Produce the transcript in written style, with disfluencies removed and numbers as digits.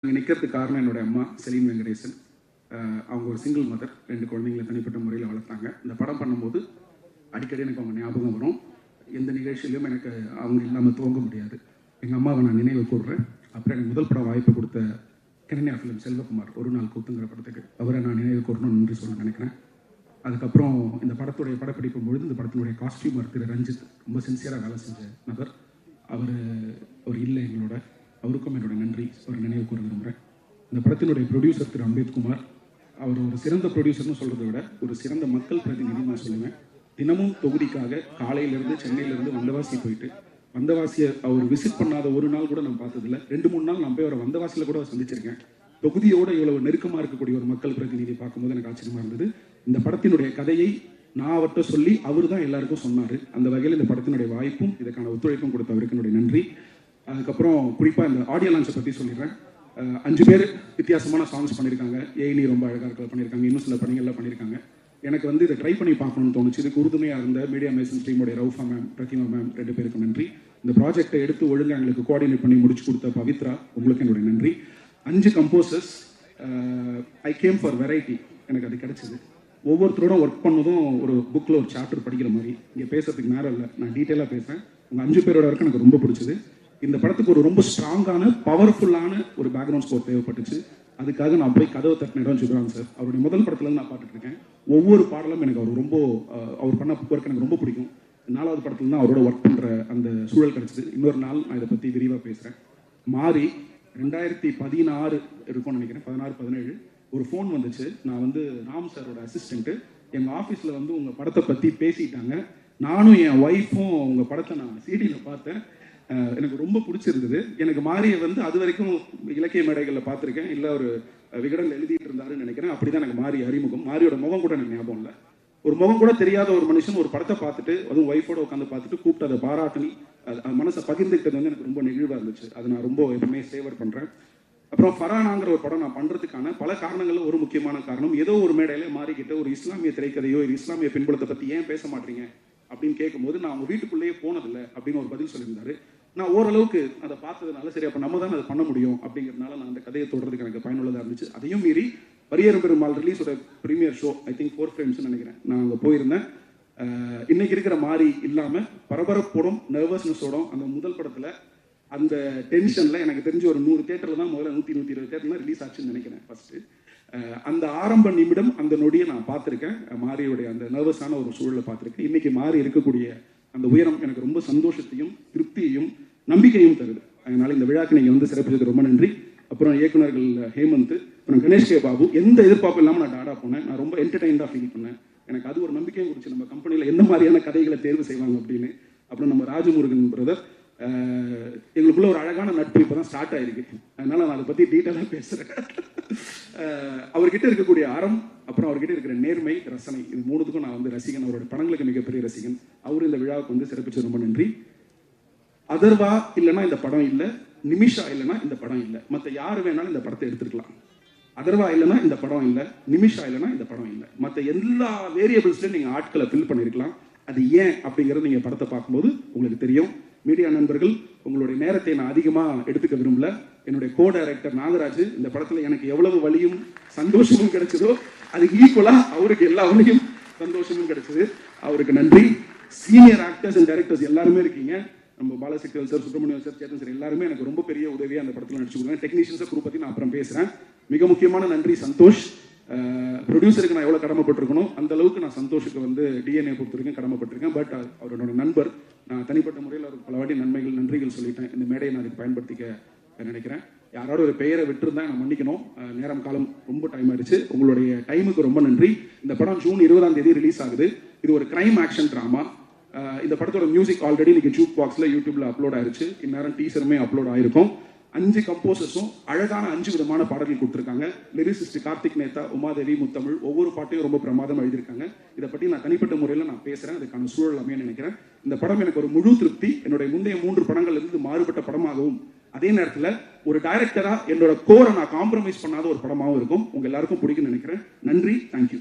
இங்கே நிற்கிறதுக்கு காரணம் என்னோட அம்மா செலீன் வெங்கடேசன். அவங்க ஒரு சிங்கிள் மதர், 2 குழந்தைங்களை தனிப்பட்ட முறையில் வளர்த்தாங்க. இந்த படம் பண்ணும்போது அடிக்கடி எனக்கு அவங்க ஞாபகம் வரும். எந்த நிகழ்ச்சியிலையும் எனக்கு அவங்க இல்லாமல் துவங்க முடியாது. எங்கள் அம்மாவை நான் நினைவு கூறுறேன். அப்புறம் எனக்கு முதல் படம் வாய்ப்பு கொடுத்த கெனனியா ஃபிலிம் செல்வகுமார் ஒரு நாள் கூத்துங்கிற படத்துக்கு அவரை நான் நினைவு கூறணும்னு நன்றி சொல்ல நினைக்கிறேன். அதுக்கப்புறம் இந்த படத்துடைய படப்பிடிக்கும் பொழுது இந்த படத்தினுடைய காஸ்டியூமர் திரு ரஞ்சித் ரொம்ப சின்சியராக வேலை செஞ்ச நபர். அவர் இல்லை எங்களோட, அவருக்கும் என்னோட நன்றி ஒரு நினைவு கூற விரும்புகிறேன். இந்த படத்தினுடைய ப்ரொடியூசர் திரு அம்பேத்குமார், அவர் ஒரு சிறந்த ப்ரொடியூசர்னு சொல்கிறத விட ஒரு சிறந்த மக்கள் பிரதிநிதி நான் சொல்லுவேன். தினமும் தொகுதிக்காக காலையிலேருந்து சென்னையிலேருந்து வந்தவாசி போயிட்டு வந்தவாசியை அவர் விசிட் பண்ணாத ஒரு நாள் கூட நான் பார்த்ததில்ல. 2-3 நாள் நான் போய் அவரை வந்தவாசியில் கூட சந்திச்சிருக்கேன். தொகுதியோடு இவ்வளவு நெருக்கமாக இருக்கக்கூடிய ஒரு மக்கள் பிரதிநிதி பார்க்கும்போது எனக்கு ஆச்சரியமாக இருந்தது. இந்த படத்தினுடைய கதையை நான் அவர்கிட்ட சொல்லி அவர் தான் எல்லாருக்கும் சொன்னார். அந்த வகையில் இந்த படத்தினுடைய வாய்ப்பும் இதுக்கான ஒத்துழைப்பும் கொடுத்த அவருக்கு என்னுடைய நன்றி. அதுக்கப்புறம் குறிப்பாக இந்த ஆடியோ லான்ச்சை பற்றி சொல்லிடுறேன். 5 பேர் வித்தியாசமான சாங்ஸ் பண்ணியிருக்காங்க. ஏனி ரொம்ப அழகாக இருக்கிற பண்ணியிருக்காங்க, இன்னும் சில பணிகள்லாம் பண்ணியிருக்காங்க. எனக்கு இதை ட்ரை பண்ணி பார்க்கணும்னு தோணுச்சு. இதுக்கு உறுதுணையாக இருந்த மீடியா மேசன் டீமோடைய ரவுஃபா மேம், பிரதிமா மேம் 2 பேருக்கு நன்றி. இந்த ப்ராஜெக்டை எடுத்து ஒழுங்காக எங்களுக்கு கோஆர்டினேட் பண்ணி முடிச்சு கொடுத்த பவித்ரா, உங்களுக்கு என்னுடைய நன்றி. 5 composers. I came for variety. எனக்கு அது கிடைச்சிது. ஒவ்வொருத்தரோட ஒர்க் பண்ணதும் ஒரு புக்கில் ஒரு சாப்டர் படிக்கிற மாதிரி. இங்கே பேசுறதுக்கு நேரம் இல்லை, நான் டீட்டெயிலாக பேசுகிறேன். உங்கள் 5 பேரோட ஒர்க் எனக்கு ரொம்ப பிடிச்சது. இந்த படத்துக்கு ஒரு ரொம்ப ஸ்ட்ராங்கான பவர்ஃபுல்லான ஒரு பேக்ரவுண்ட் ஸ்கோர் தேவைப்பட்டுச்சு. அதுக்காக நான் போய் கதவை தட்டின இடம் ஜிப்ரான் சார். அவருடைய முதல் படத்துலேருந்து நான் பாட்டுட்டு இருக்கேன். ஒவ்வொரு பாடலும் எனக்கு அவர் பண்ண ஒர்க் எனக்கு ரொம்ப பிடிக்கும். 4வது படத்துல தான் அவரோட ஒர்க் பண்ணுற அந்த சூழல் கிடைச்சிது. இன்னொரு நாள் நான் இதை பற்றி விரிவாக பேசுகிறேன். மாறி 2016 இருக்கும்னு நினைக்கிறேன், 16-17 ஒரு ஃபோன் வந்துச்சு. நான் ராம் சாரோட அசிஸ்டண்ட்டு. எங்கள் ஆஃபீஸில் உங்கள் படத்தை பற்றி பேசிட்டாங்க. நானும் என் ஒய்ஃபும் உங்கள் படத்தை நான் சிடியில் பார்த்தேன். எனக்கு ரொம்ப பிடிச்சிருந்தது. எனக்கு மாரியை அது வரைக்கும் இலக்கிய மேடைகளில் பார்த்துருக்கேன், இல்லை ஒரு விகடனில் எழுதிட்டு இருந்தாருன்னு நினைக்கிறேன். அப்படி தான் எனக்கு மாறி அறிமுகம். மாரியோட முகம் கூட எனக்கு ஞாபகம் இல்லை. ஒரு முகம் கூட தெரியாத ஒரு மனுஷன் ஒரு படத்தை பார்த்துட்டு, அதுவும் ஒய்ஃபோட உட்காந்து பார்த்துட்டு கூப்பிட்டு அதை பாராட்டி மனசை பகிர்ந்துக்கிட்டது எனக்கு ரொம்ப நெகிழ்வாக இருந்துச்சு. அதை நான் ரொம்ப எப்பவுமே சேவர் பண்ணுறேன். அப்புறம் ஃபரானாங்கிற ஒரு படம் நான் பண்ணுறதுக்கான பல காரணங்களில் ஒரு முக்கியமான காரணம், ஏதோ ஒரு மேடையில் மாறிக்கிட்ட ஒரு இஸ்லாமிய திரைக்கதையோ ஒரு இஸ்லாமிய பின்புலத்தை பற்றி ஏன் பேச மாட்டீங்க அப்படின்னு கேட்கும்போது, நான் அவங்க வீட்டுக்குள்ளேயே போனதில்லை அப்படின்னு ஒரு பதில் சொல்லியிருந்தாரு. நான் ஓரளவுக்கு அதை பார்த்ததுனால சரி, அப்போ நம்ம தான் அதை பண்ண முடியும் அப்படிங்கிறதுனால நான் அந்த கதையை தொடர்றதுக்கு எனக்கு பயனுள்ளதாக இருந்துச்சு. அதையும் மீறி பரியேறும் பெருமாள் ரிலீஸோட ப்ரீமியர் ஷோ, ஐ திங்க் 4 ஃப்ரேம்ஸ்னு நினைக்கிறேன், நான் அங்கே போயிருந்தேன். இன்னைக்கு இருக்கிற மாதிரி இல்லாமல் பரபரப்போடும் நர்வஸ்னஸோடும் அந்த முதல் படத்தில் அந்த டென்ஷனில் எனக்கு தெரிஞ்சு ஒரு 100 தியேட்டரில் தான் முதல்ல 100-120 தியேட்டர்லாம் ரிலீஸ் ஆச்சுன்னு நினைக்கிறேன் ஃபர்ஸ்ட்டு. அந்த ஆரம்ப நிமிடம் அந்த நொடியை நான் பார்த்துருக்கேன். மாரியோடைய அந்த நர்வஸான ஒரு சூழலை பார்த்துருக்கேன். இன்னைக்கு மாறி இருக்கக்கூடிய அந்த உயரம் எனக்கு ரொம்ப சந்தோஷத்தையும் திருப்தியையும் நம்பிக்கையும் தருது. அதனால இந்த விழாக்கு நீங்கள் சிறப்பிச்சது ரொம்ப நன்றி. அப்புறம் இயக்குநர்கள் ஹேமந்த், அப்புறம் கணேஷ் கே பாபு, எந்த எதிர்பார்ப்பும் இல்லாமல் நான் டாடா போனேன். நான் ரொம்ப என்டர்டைன்டாக ஃபீல் பண்ணேன். எனக்கு அது ஒரு நம்பிக்கையும் கொடுத்து நம்ம கம்பெனியில் எந்த மாதிரியான கதைகளை தேர்வு செய்வாங்க அப்படின்னு. அப்புறம் நம்ம ராஜமுருகன் பிரதர், எங்களுக்குள்ள ஒரு அழகான நட்பு இப்போ தான் ஸ்டார்ட் ஆயிருக்கு. அதனால நான் அதை பற்றி டீட்டெயிலாக பேசுகிறேன். அவர்கிட்ட இருக்கக்கூடிய அறம், அப்புறம் அவர்கிட்ட இருக்கிற நேர்மை, ரசனை, இது 3த்துக்கும் நான் ரசிகன். அவரோட படங்களுக்கு மிகப்பெரிய ரசிகன். அவரு இந்த விழாவுக்கு சிறப்பிச்சு ரொம்ப நன்றி. அதர்வா இல்லைன்னா இந்த படம் இல்லை, நிமிஷா இல்லைன்னா இந்த படம் இல்லை. மற்ற யார் வேணாலும் இந்த படத்தை எடுத்துருக்கலாம். அதர்வா இல்லைன்னா இந்த படம் இல்லை, நிமிஷா இல்லைன்னா இந்த படம் இல்லை. மற்ற எல்லா வேரியபிள்ஸ்லையும் நீங்கள் ஆட்களை ஃபில் பண்ணியிருக்கலாம். அது ஏன் அப்படிங்கிறது நீங்கள் படத்தை பார்க்கும்போது உங்களுக்கு தெரியும். மீடியா நண்பர்கள், உங்களுடைய நேரத்தை நான் அதிகமாக எடுத்துக்க விரும்பல. என்னுடைய கோ டைரக்டர் நாகராஜ், இந்த படத்தில் எனக்கு எவ்வளவு வலியும் சந்தோஷமும் கிடைச்சதோ அதுக்கு ஈக்குவலாக அவருக்கு எல்லா வலியும் சந்தோஷமும் கிடைச்சது. அவருக்கு நன்றி. சீனியர் ஆக்டர்ஸ் அண்ட் டைரக்டர்ஸ் எல்லாருமே இருக்கீங்க. நம்ம Balasakthivel sir, Subramaniam sir, Chetan sir எல்லாருமே எனக்கு ரொம்ப பெரிய உதவியாக அந்த படத்தில் நடிச்சு கொடுக்குறேன். டெக்னீஷியன்ஸை குரூப் பற்றி நான் அப்புறம் பேசுகிறேன். மிக முக்கியமான நன்றி சந்தோஷ். ப்ரொடியூசருக்கு நான் எவ்வளோ கடமைப்பட்டிருக்கணும் அந்த அளவுக்கு நான் சந்தோஷுக்கு டிஎன்ஏ பொறுத்திருக்கேன், கடமைப்பட்டிருக்கேன். பட் அவரோட நண்பர், நான் தனிப்பட்ட முறையில் அவருக்கு பல வாட்டி நன்றிகள் சொல்லிட்டேன். இந்த மேடையை நான் அதுக்கு பயன்படுத்திக்க நினைக்கிறேன். யாரோட ஒரு பெயரை விட்டுருந்தா நான் மன்னிக்கணும். நேரம் காலம் ரொம்ப டைம் ஆயிடுச்சு. உங்களுடைய டைமுக்கு ரொம்ப நன்றி. இந்த படம் ஜூன் 20ஆம் தேதி ரிலீஸ் ஆகுது. இது ஒரு கிரைம் ஆக்ஷன் ட்ராமா. இந்த படத்தோட மியூசிக் ஆல்ரெடி இன்னைக்கு ஜூக் பாக்ஸில் யூடியூப்ல அப்லோட் ஆயிருச்சு. இந்நேரம் டீசருமே அப்லோட் ஆயிருக்கும். 5 கம்போசர்ஸும் அழகான 5 விதமான பாடல்கள் கொடுத்துருக்காங்க. லிரிசிஸ்ட் கார்த்திக் நேதா, உமாதேவி, முத்தமிழ், ஒவ்வொரு பாட்டையும் ரொம்ப பிரமாதம் எழுதியிருக்காங்க. இதை பற்றி நான் தனிப்பட்ட முறையில் நான் பேசுகிறேன். அதுக்கான சூழல் அமைய நினைக்கிறேன். இந்த படம் எனக்கு ஒரு முழு திருப்தி. என்னுடைய முந்தைய 3 படங்கள் இருந்து மாறுபட்ட படமாகவும், அதே நேரத்தில் ஒரு டைரக்டரா என்னோட கோரை நான் காம்ப்ரமைஸ் பண்ணாத ஒரு படமாகவும் இருக்கும். உங்க எல்லாருக்கும் பிடிக்கும்னு நினைக்கிறேன். நன்றி, தேங்க்யூ.